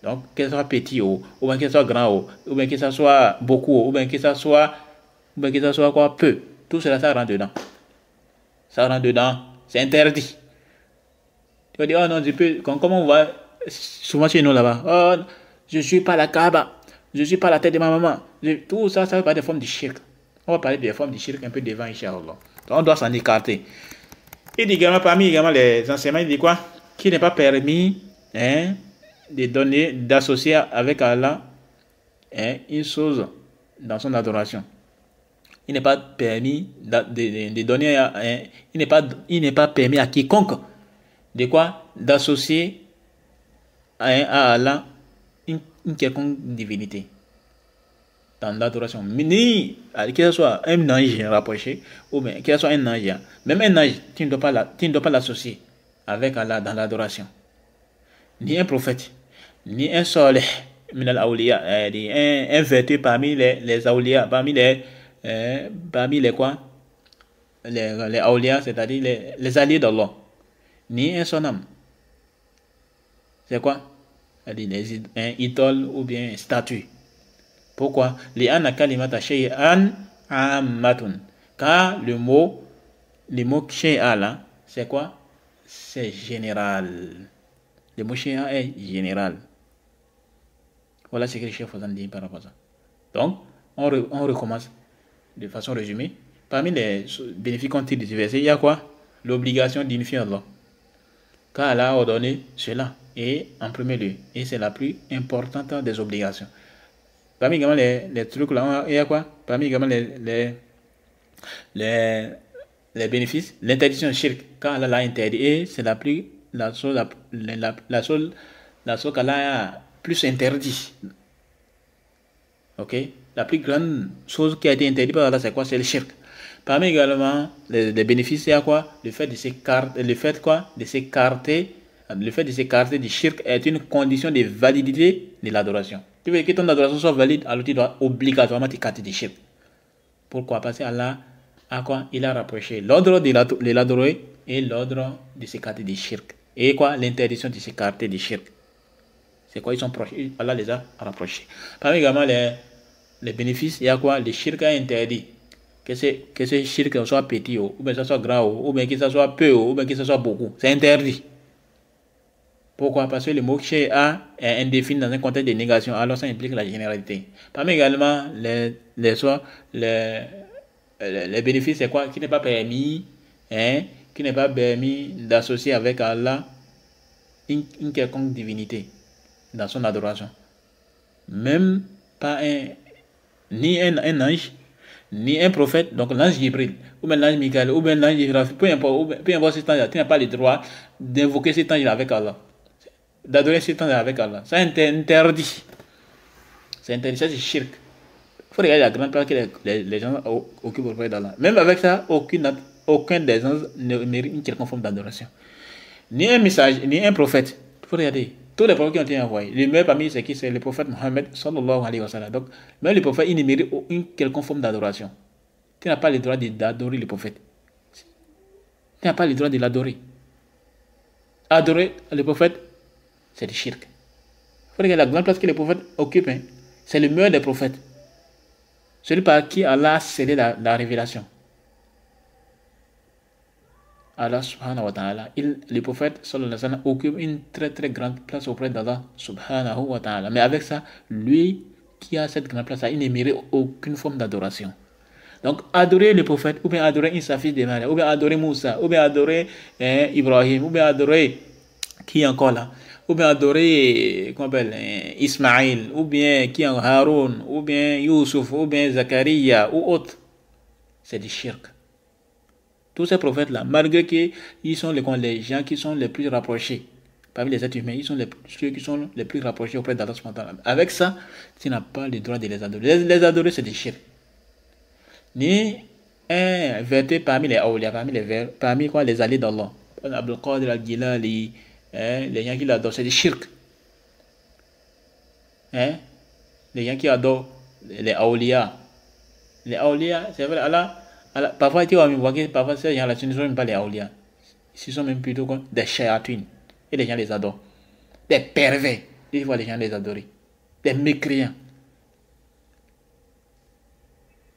Donc que ce soit petit ou bien que ce soit grand ou bien que ce soit beaucoup ou bien que ce soit quoi peu. Tout cela ça rentre dedans. Ça rentre dedans. C'est interdit. Tu vas dire, oh non, comment on va souvent chez nous là-bas, oh, je ne suis pas la Kaaba, je ne suis pas la tête de ma maman. Tout ça, ça va parler des formes de shirk. On va parler des formes de shirk un peu devant, Inch'Allah. Donc on doit s'en écarter. Il dit également, parmi les enseignements, il dit quoi? Qu'il n'est pas permis d'associer avec Allah une chose dans son adoration. Il n'est pas permis de donner, il n'est pas permis à quiconque de quoi? D'associer à Allah une quelconque divinité dans l'adoration. Ni que ce soit un ange rapproché ou bien que ce soit un ange. Même un ange, tu ne dois pas l'associer avec Allah dans l'adoration. Ni un prophète, ni un salih, un vertu parmi les awliya, parmi les quoi? Les awliya, c'est-à-dire les alliés d'Allah. Ni un son âme. C'est quoi? C'est-à-dire un idole ou bien une statue. Pourquoi? Li'anna kalimata shay'an ammatun. Car le mot shay'a là, c'est quoi? C'est général. Le mot shay'a est général. Voilà ce que le Cheikh Fawzan dit par rapport à ça. Donc, on recommence de façon résumée. Parmi les bénéfices qu'on tire du verset, il y a quoi? L'obligation d'unifier Allah. Car Allah a ordonné cela, et en premier lieu, et c'est la plus importante des obligations. Parmi également les trucs là, il y a quoi? Parmi également les bénéfices, l'interdiction de shirk, car Allah l'a interdit, et c'est la chose qu'Allah a plus interdit. Ok? La plus grande chose qui a été interdite par Allah, c'est quoi? C'est le shirk. Parmi également les bénéfices, il y a quoi? Le fait de s'écarter du shirk est une condition de validité de l'adoration. Tu veux que ton adoration soit valide, alors tu dois obligatoirement t'écarter du shirk. Pourquoi? Parce qu'Allah a quoi? Il a rapproché l'ordre de l'adorer et l'ordre de s'écarter du shirk. Et quoi? L'interdiction de s'écarter du shirk. C'est quoi? Ils sont proches. Allah les a rapprochés. Parmi également les bénéfices, il y a quoi? Le shirk est interdit. Que ce shirk soit petit, ou bien que ça soit grand, ou bien que ça soit peu, ou bien que ça soit beaucoup. C'est interdit. Pourquoi? Parce que le mot shay'a est indéfini dans un contexte de négation, alors ça implique la généralité. Parmi également les bénéfices, c'est quoi? Qui n'est pas permis, qui n'est pas permis d'associer avec Allah une quelconque divinité dans son adoration. Même pas ni un ange, ni un prophète, donc l'ange Jibril, ou bien l'ange Michael, ou bien l'ange Israfil, peu importe cet ange, tu n'as pas le droit d'invoquer cet ange avec Allah, d'adorer cet ange avec Allah. Ça est interdit. C'est interdit, ça c'est shirk. Il faut regarder la grande place que les gens occupent auprès d'Allah. Même avec ça, aucun des anges ne mérite une quelconque forme d'adoration. Ni un message, ni un prophète. Il faut regarder. Tous les prophètes qui ont été envoyés. Le meilleur parmi c'est qui? C'est le prophète Mohammed sallallahu alayhi wa sallam. Donc, même le prophète, il ne mérite une quelconque forme d'adoration. Tu n'as pas le droit d'adorer le prophète. Tu n'as pas le droit de l'adorer. Adorer le prophète, c'est du shirk. Il faut regarder la grande place que les prophètes occupent. C'est le meilleur des prophètes. Celui par qui Allah a scellé la révélation. Allah subhanahu wa ta'ala, le prophète sallallahu alayhi wa sallam occupe une très très grande place auprès d'Allah subhanahu wa ta'ala. Mais avec ça, lui qui a cette grande place, il ne mérite aucune forme d'adoration. Donc adorer le prophète, ou bien adorer Isa fils de Marie, ou bien adorer Moussa, ou bien adorer Ibrahim, ou bien adorer qui est encore là, ou bien adorer Ismaïl, ou bien qui est Haroun, ou bien Youssouf, ou bien Zakaria, ou autre, c'est du shirk. Tous ces prophètes-là, malgré qu'ils sont les gens qui sont les plus rapprochés, parmi les êtres humains, ils sont ceux qui sont les plus rapprochés auprès d'Allah. Avec ça, tu n'as pas le droit de les adorer. Les adorer, c'est des shirk. Ni inverté parmi les awliya, parmi quoi, les alliés d'Allah. Abdul Qadir al-Jilali, les gens qui l'adorent, c'est des shirk. Les gens qui adorent les awliya. Les awliya, c'est vrai, Allah, parfois, tu vas me voir que parfois ces gens-là, ce ne sont même pas les awliya. Ils sont même plutôt comme des shayatines. Et les gens les adorent. Des pervers. Ils voient les gens les adorer. Des mécréants.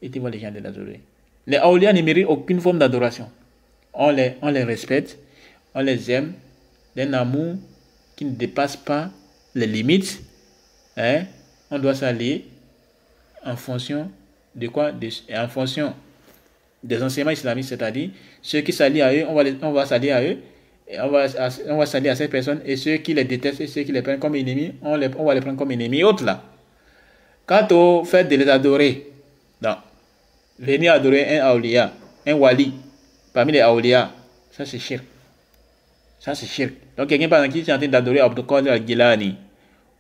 Et tu vois les gens les adorer. Les awliya ne méritent aucune forme d'adoration. On les respecte, on les aime, d'un amour qui ne dépasse pas les limites. On doit s'allier en fonction de quoi? En fonction des enseignements islamiques, c'est-à-dire ceux qui s'allient à eux, on va s'allier à eux, et on va s'allier à ces personnes, et ceux qui les détestent et ceux qui les prennent comme ennemis, on va les prendre comme ennemis. Autres là. Quant au fait de les adorer, donc, venir adorer un awliya, un wali, parmi les awliya, ça c'est shirk. Ça c'est shirk. Donc quelqu'un par exemple qui est en train d'adorer Abdul Qadir al-Gilani,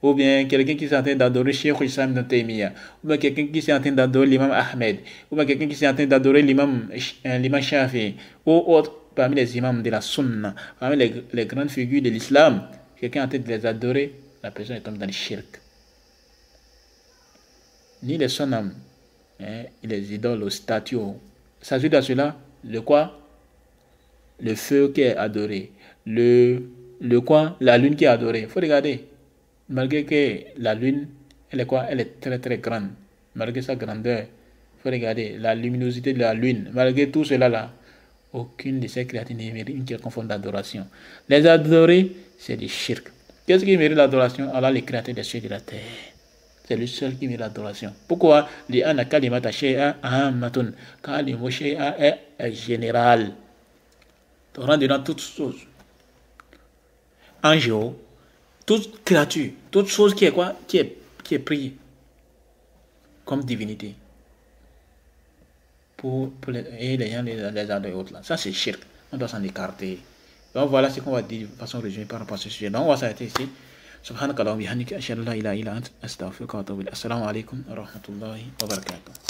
ou bien quelqu'un qui est en train d'adorer Cheikh Islam ibn Taymiyyah, ou bien quelqu'un qui est en train d'adorer l'imam Ahmed, ou bien quelqu'un qui est en train d'adorer l'imam Shafi, ou autre parmi les imams de la sunna, parmi les grandes figures de l'islam, quelqu'un est en train de les adorer, la personne est tombée dans le shirk. Ni les sonam, les idoles, les statues, ça s'ajoute à cela, le quoi? Le feu qui est adoré, le quoi? La lune qui est adorée. Il faut regarder. Malgré que la lune, elle est quoi? Elle est très très grande. Malgré sa grandeur, il faut regarder la luminosité de la lune. Malgré tout cela là, aucune de ces créatures ne mérite une quelconque forme d'adoration. Les adorer, c'est du shirk. Qu'est-ce qui mérite l'adoration? Allah, les créateurs des cieux et de la terre. C'est le seul qui mérite l'adoration. Pourquoi? Car le mot shay'a est général. Dans toutes choses. En géo, toute créature, toute chose qui est quoi? Qui est prise comme divinité. Pour les gens, les arts et autres là. Ça c'est shirk. On doit s'en écarter. Donc voilà ce qu'on va dire de façon résumée par rapport à ce sujet. Donc on va s'arrêter ici. Subhanakallahumma wa bihamdika ashhadu an la ilaha illa anta astaghfiruka wa atubu ilayk. Assalamu alaikum wa rahmatullahi wa barakatuh.